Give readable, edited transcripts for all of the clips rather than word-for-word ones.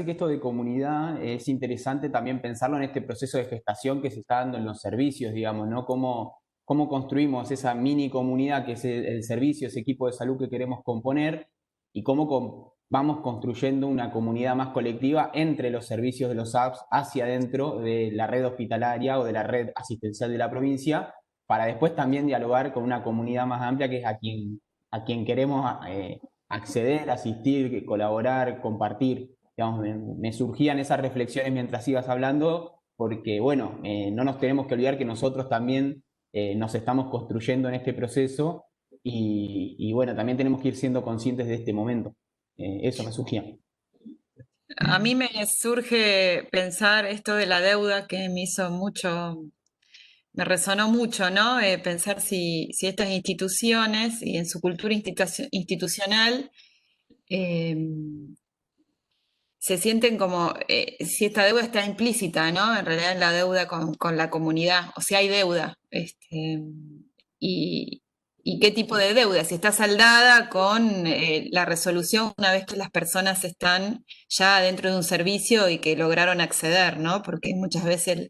que esto de comunidad es interesante también pensarlo en este proceso de gestación que se está dando en los servicios, digamos, ¿no? Cómo construimos esa mini comunidad que es el servicio, ese equipo de salud que queremos componer y vamos construyendo una comunidad más colectiva entre los servicios de los apps hacia adentro de la red hospitalaria o de la red asistencial de la provincia, para después también dialogar con una comunidad más amplia que es a quien queremos acceder, asistir, colaborar, compartir. Digamos, me surgían esas reflexiones mientras ibas hablando, porque bueno, no nos tenemos que olvidar que nosotros también nos estamos construyendo en este proceso y bueno, también tenemos que ir siendo conscientes de este momento. Eso me surgía. A mí me surge pensar esto de la deuda que me hizo mucho, me resonó mucho, ¿no? Pensar si estas instituciones y en su cultura institucional eh, se sienten como si esta deuda está implícita, ¿no? En realidad en la deuda con la comunidad, o si hay deuda, y, y qué tipo de deuda, si está saldada con la resolución una vez que las personas están ya dentro de un servicio y que lograron acceder, ¿no? Porque muchas veces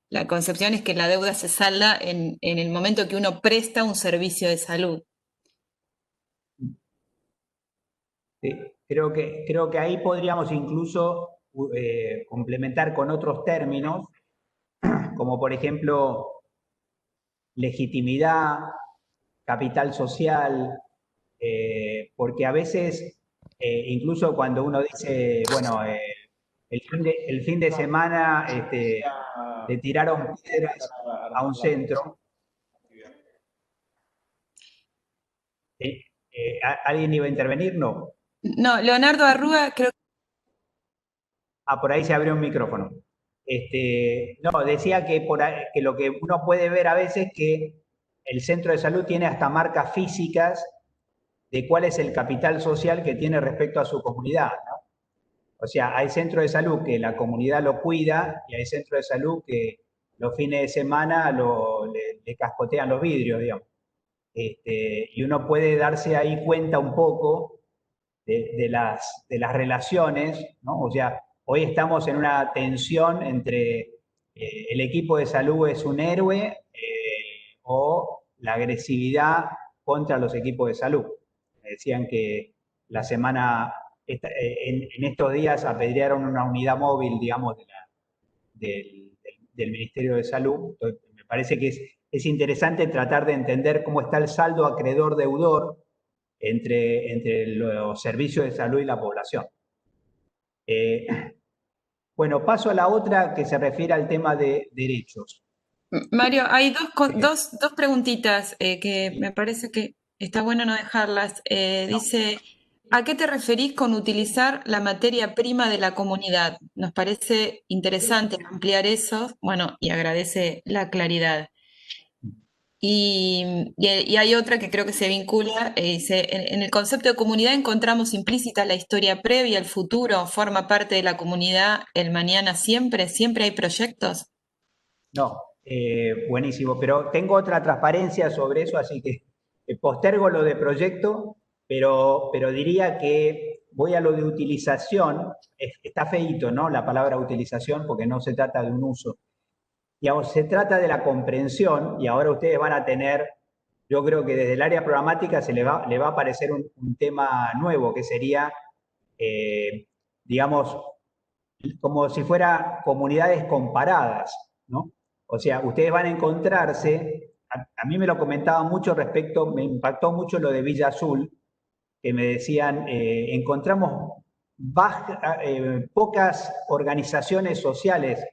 la concepción es que la deuda se salda en el momento que uno presta un servicio de salud. Creo que ahí podríamos incluso complementar con otros términos, como por ejemplo legitimidad, capital social, porque a veces, incluso cuando uno dice, bueno, el fin de semana le tiraron piedras a un centro, ¿alguien iba a intervenir? No. No, Leonardo Arruga creo. Por ahí se abrió un micrófono. No, decía que lo que uno puede ver a veces es que el centro de salud tiene hasta marcas físicas de cuál es el capital social que tiene respecto a su comunidad, ¿no? O sea, hay centros de salud que la comunidad lo cuida y hay centros de salud que los fines de semana le cascotean los vidrios, digamos. Y uno puede darse ahí cuenta un poco de las relaciones, ¿no? O sea, hoy estamos en una tensión entre el equipo de salud es un héroe o la agresividad contra los equipos de salud. Me decían que la semana, en estos días apedrearon una unidad móvil, digamos, del Ministerio de Salud. Entonces, me parece que es interesante tratar de entender cómo está el saldo acreedor-deudor entre los servicios de salud y la población. Eh, bueno, paso a la otra que se refiere al tema de derechos. Mario, hay dos preguntitas que me parece que está bueno no dejarlas. Dice, ¿a qué te referís con utilizar la materia prima de la comunidad? Nos parece interesante ampliar eso, bueno, y agradece la claridad. Y hay otra que creo que se vincula, dice, en el concepto de comunidad encontramos implícita la historia previa, el futuro, forma parte de la comunidad, el mañana siempre, siempre hay proyectos. No, buenísimo, pero tengo otra transparencia sobre eso, así que postergo lo de proyecto, pero diría que voy a lo de utilización. Está feíto, ¿no? La palabra utilización, porque no se trata de un uso. Digamos, se trata de la comprensión, y ahora ustedes van a tener, yo creo que desde el área programática le va a aparecer un tema nuevo, que sería, digamos, como si fuera comunidades comparadas, ¿no? O sea, ustedes van a encontrarse, a mí me lo comentaban mucho respecto, me impactó mucho lo de Villa Azul, que me decían, encontramos pocas organizaciones sociales,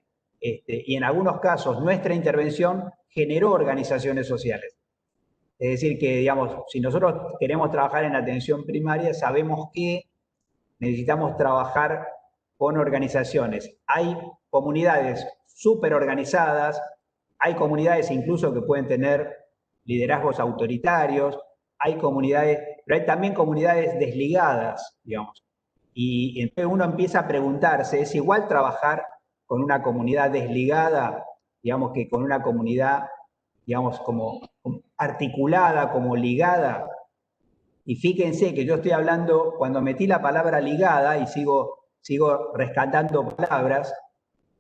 y en algunos casos nuestra intervención generó organizaciones sociales. Es decir, que digamos, si nosotros queremos trabajar en atención primaria, sabemos que necesitamos trabajar con organizaciones. Hay comunidades súper organizadas, hay comunidades incluso que pueden tener liderazgos autoritarios, hay comunidades, pero hay también comunidades desligadas, digamos. Y entonces uno empieza a preguntarse, ¿es igual trabajar con una comunidad desligada, digamos, que con una comunidad, digamos, como articulada, como ligada? Y fíjense que yo estoy hablando, cuando metí la palabra ligada, y sigo sigo rescatando palabras.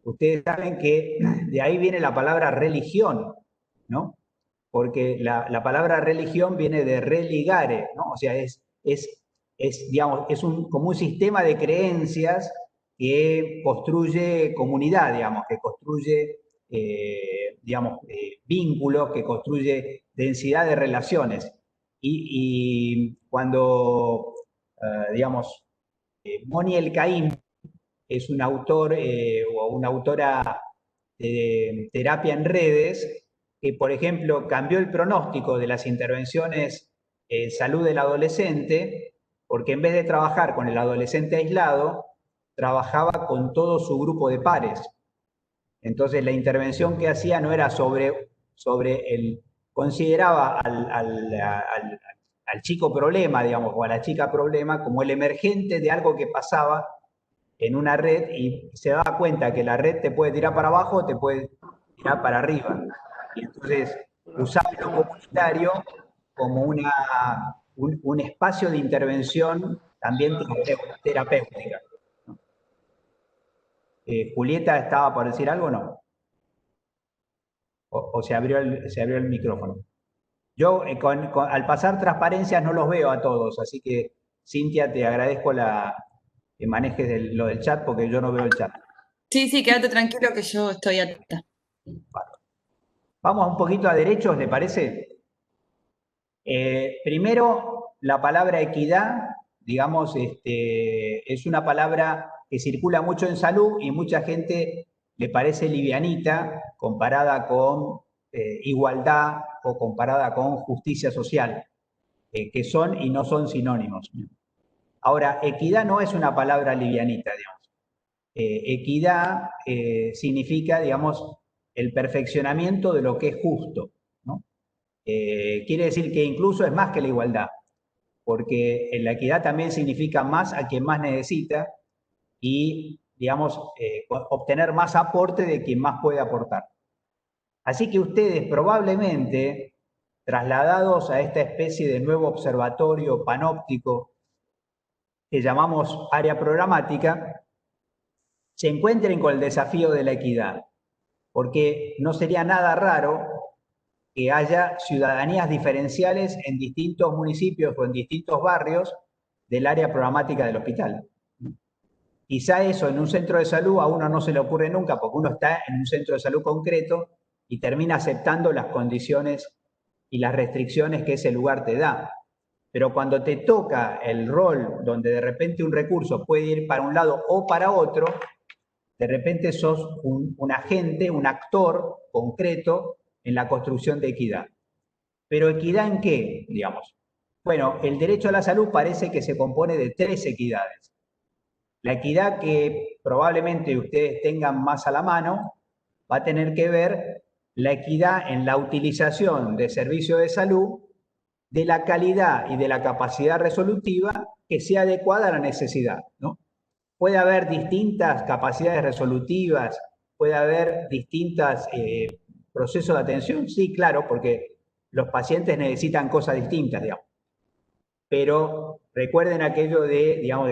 Ustedes saben que de ahí viene la palabra religión, ¿no? Porque la palabra religión viene de religare, ¿no? O sea, digamos, como un sistema de creencias que construye comunidad, digamos, que construye, digamos, vínculos, que construye densidad de relaciones. Y cuando, digamos, Moni El-Caim es un autor o una autora de terapia en redes, que por ejemplo cambió el pronóstico de las intervenciones en salud del adolescente, porque en vez de trabajar con el adolescente aislado, trabajaba con todo su grupo de pares. Entonces la intervención que hacía no era sobre consideraba al chico problema, digamos, o a la chica problema como el emergente de algo que pasaba en una red y se daba cuenta que la red te puede tirar para abajo o te puede tirar para arriba. Y entonces usaba lo comunitario como un espacio de intervención también terapéutica. Julieta, ¿estaba por decir algo o no? ¿O se abrió el micrófono? Yo al pasar transparencias no los veo a todos, así que Cintia, te agradezco que manejes lo del chat porque yo no veo el chat. Sí, sí, quédate tranquilo que yo estoy atenta. Vamos un poquito a derechos, ¿le parece? Primero, la palabra equidad, digamos, es una palabra que circula mucho en salud y mucha gente le parece livianita comparada con igualdad o comparada con justicia social, que son y no son sinónimos. Ahora, equidad no es una palabra livianita, digamos. Equidad significa, digamos, el perfeccionamiento de lo que es justo, ¿no? Quiere decir que incluso es más que la igualdad, porque la equidad también significa más a quien más necesita y, digamos, obtener más aporte de quien más puede aportar. Así que ustedes probablemente, trasladados a esta especie de nuevo observatorio panóptico que llamamos área programática, se encuentren con el desafío de la equidad, porque no sería nada raro que haya ciudadanías diferenciales en distintos municipios o en distintos barrios del área programática del hospital. Quizá eso en un centro de salud a uno no se le ocurre nunca porque uno está en un centro de salud concreto y termina aceptando las condiciones y las restricciones que ese lugar te da. Pero cuando te toca el rol donde de repente un recurso puede ir para un lado o para otro, de repente sos un agente, un actor concreto en la construcción de equidad. ¿Pero equidad en qué, digamos? Bueno, el derecho a la salud parece que se compone de 3 equidades. La equidad que probablemente ustedes tengan más a la mano va a tener que ver la equidad en la utilización de servicios de salud, de la calidad y de la capacidad resolutiva que sea adecuada a la necesidad, ¿no? Puede haber distintas capacidades resolutivas, puede haber distintos procesos de atención, sí, claro, porque los pacientes necesitan cosas distintas, digamos. Pero recuerden aquello de, digamos,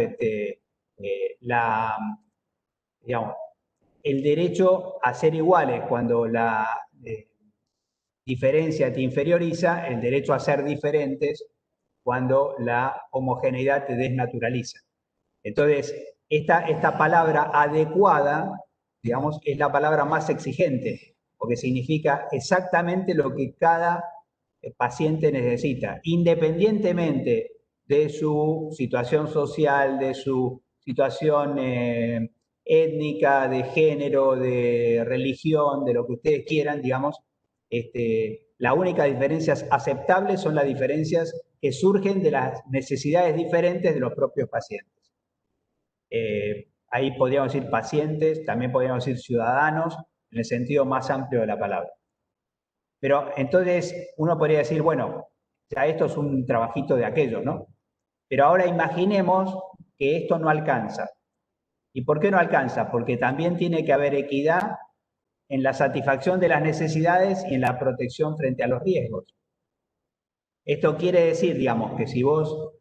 digamos, el derecho a ser iguales cuando la diferencia te inferioriza, el derecho a ser diferentes cuando la homogeneidad te desnaturaliza. Entonces, esta palabra adecuada, digamos, es la palabra más exigente, porque significa exactamente lo que cada paciente necesita, independientemente de su situación social, de su situación étnica, de género, de religión, de lo que ustedes quieran, digamos. La única diferencia aceptable son las diferencias que surgen de las necesidades diferentes de los propios pacientes. Ahí podríamos decir pacientes, también podríamos decir ciudadanos, en el sentido más amplio de la palabra. Pero entonces uno podría decir, bueno, ya esto es un trabajito de aquello, ¿no? Pero ahora imaginemos que esto no alcanza. ¿Y por qué no alcanza? Porque también tiene que haber equidad en la satisfacción de las necesidades y en la protección frente a los riesgos. Esto quiere decir, digamos, que si vos,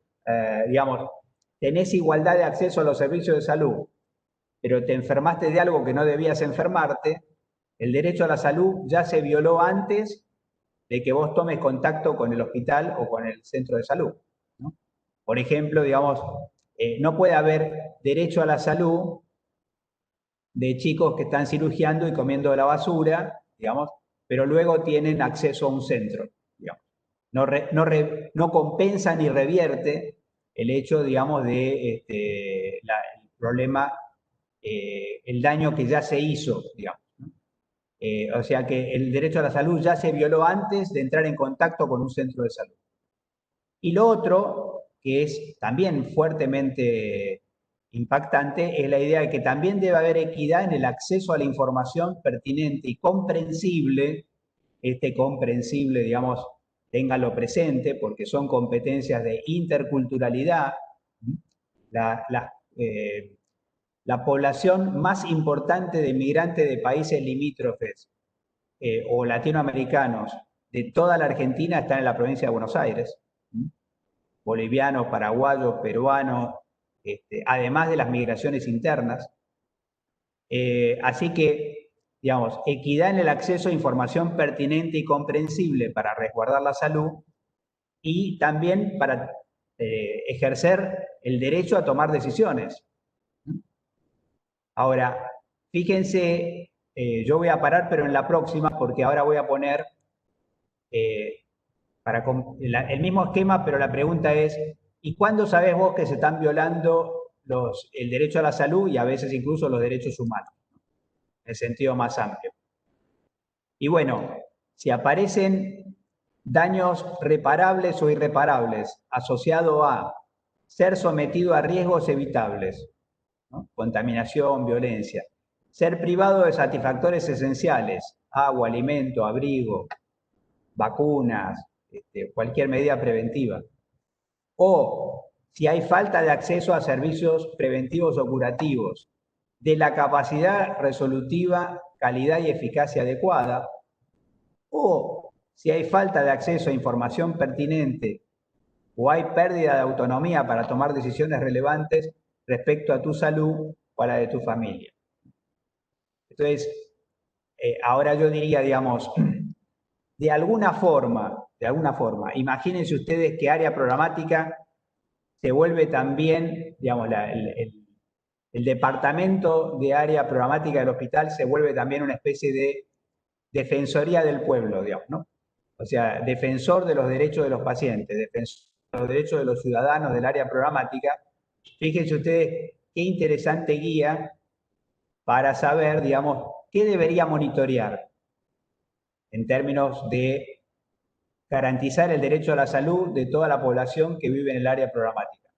digamos, tenés igualdad de acceso a los servicios de salud, pero te enfermaste de algo que no debías enfermarte, el derecho a la salud ya se violó antes de que vos tomes contacto con el hospital o con el centro de salud, ¿no? Por ejemplo, digamos, no puede haber derecho a la salud de chicos que están cirugiando y comiendo la basura, digamos, pero luego tienen acceso a un centro, digamos. No compensa ni revierte el hecho, digamos, de el problema, el daño que ya se hizo, digamos, ¿no? O sea que el derecho a la salud ya se violó antes de entrar en contacto con un centro de salud. Y lo otro, que es también fuertemente impactante, es la idea de que también debe haber equidad en el acceso a la información pertinente y comprensible. Comprensible, digamos, téngalo presente, porque son competencias de interculturalidad. La población más importante de migrantes de países limítrofes o latinoamericanos de toda la Argentina está en la provincia de Buenos Aires. Bolivianos, paraguayos, peruanos, además de las migraciones internas. Así que, digamos, equidad en el acceso a información pertinente y comprensible para resguardar la salud y también para ejercer el derecho a tomar decisiones. Ahora, fíjense, yo voy a parar, pero en la próxima, porque ahora voy a poner el mismo esquema, pero la pregunta es, ¿y cuándo sabés vos que se están violando el derecho a la salud y a veces incluso los derechos humanos, en el sentido más amplio? Y bueno, si aparecen daños reparables o irreparables asociados a ser sometido a riesgos evitables, ¿no? Contaminación, violencia, ser privado de satisfactores esenciales, agua, alimento, abrigo, vacunas, cualquier medida preventiva, o si hay falta de acceso a servicios preventivos o curativos, de la capacidad resolutiva, calidad y eficacia adecuada, o si hay falta de acceso a información pertinente o hay pérdida de autonomía para tomar decisiones relevantes respecto a tu salud o a la de tu familia. Entonces, ahora yo diría, digamos, de alguna forma, imagínense ustedes que área programática se vuelve también, digamos, el departamento de área programática del hospital se vuelve también una especie de defensoría del pueblo, digamos, ¿no? O sea, defensor de los derechos de los pacientes, defensor de los derechos de los ciudadanos del área programática. Fíjense ustedes qué interesante guía para saber, digamos, qué debería monitorear en términos de garantizar el derecho a la salud de toda la población que vive en el área programática.